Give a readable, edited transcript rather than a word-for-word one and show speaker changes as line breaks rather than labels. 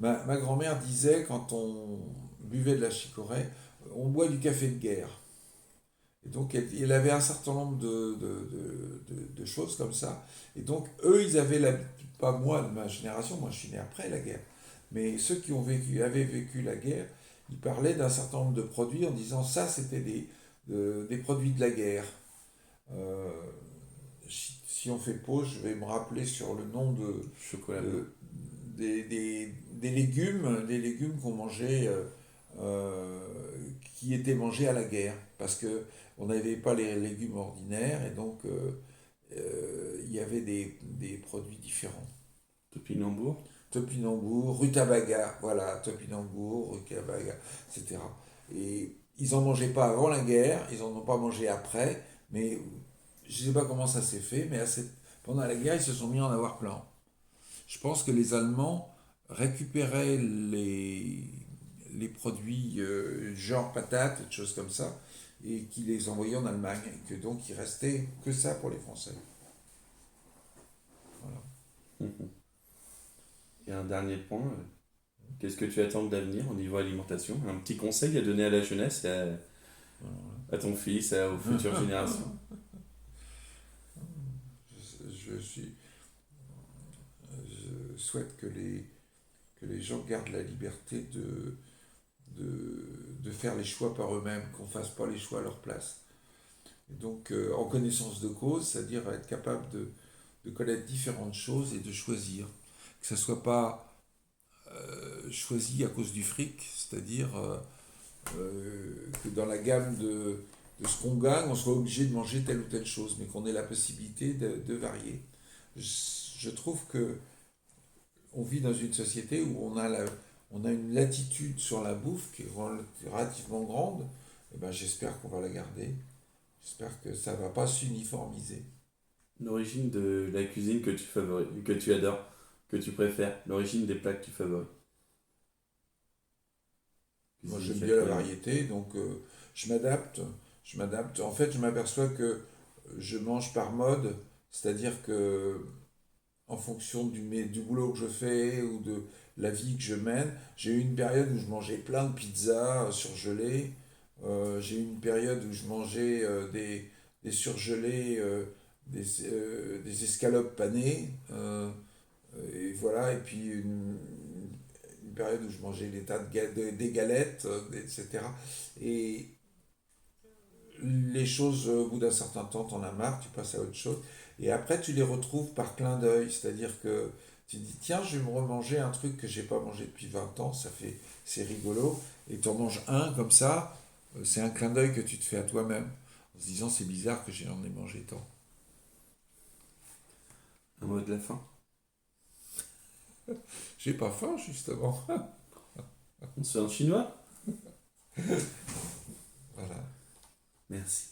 Ma grand-mère disait, quand on buvait de la chicorée, on boit du café de guerre. Et donc, elle avait un certain nombre de choses comme ça. Et donc, eux, ils avaient l'habitude, pas moi de ma génération, moi je suis né après la guerre, mais ceux qui avaient vécu la guerre, ils parlaient d'un certain nombre de produits en disant ça, c'était des produits de la guerre. Euh, si on fait pause, je vais me rappeler sur le nom
Chocolat blanc.
de- des légumes qu'on mangeait, euh, qui étaient mangés à la guerre, parce que on n'avait pas les légumes ordinaires, et donc il y avait des produits différents.
Topinambour.
Topinambour, rutabaga, voilà, topinambour, rutabaga, etc. Et ils n'en mangeaient pas avant la guerre, ils n'en ont pas mangé après, mais je ne sais pas comment ça s'est fait, mais pendant la guerre, ils se sont mis à en avoir plein. Je pense que les Allemands récupéraient les produits genre patates et des choses comme ça, et qui les envoyaient en Allemagne, et que donc il restait que ça pour les Français. Voilà.
Et un dernier point, qu'est-ce que tu attends de l'avenir au niveau alimentation? Un petit conseil à donner à la jeunesse et à ton fils, aux futures générations.
Je suis, je souhaite que les gens gardent la liberté de faire les choix par eux-mêmes, qu'on ne fasse pas les choix à leur place. Et donc, en connaissance de cause, c'est-à-dire être capable de connaître différentes choses et de choisir. Que ça ne soit pas choisi à cause du fric, c'est-à-dire que dans la gamme de ce qu'on gagne, on soit obligé de manger telle ou telle chose, mais qu'on ait la possibilité de varier. Je trouve que on vit dans une société où on a une latitude sur la bouffe qui est relativement grande. Et ben, j'espère qu'on va la garder. J'espère que ça ne va pas s'uniformiser.
L'origine de la cuisine que tu favorises, que tu adores, que tu préfères, l'origine des plats que tu favorises.
Moi,
Cuisine
j'aime bien la
japonaise.
variété, donc je m'adapte. Je m'adapte. En fait, je m'aperçois que je mange par mode, c'est-à-dire que en fonction du boulot que je fais ou de la vie que je mène, j'ai eu une période où je mangeais plein de pizzas surgelées. J'ai eu une période où je mangeais des surgelés, des escalopes panées. Et voilà, et puis une période où je mangeais des galettes, etc. Et les choses, au bout d'un certain temps, t'en as marre, tu passes à autre chose. Et après, tu les retrouves par clin d'œil, c'est-à-dire que tu te dis, tiens, je vais me remanger un truc que j'ai pas mangé depuis 20 ans, c'est rigolo. Et tu en manges un comme ça, c'est un clin d'œil que tu te fais à toi-même, en se disant, c'est bizarre que j'en ai mangé tant.
Un mot de la fin.
J'ai pas faim, justement.
On se fait en chinois?
Voilà.
Merci.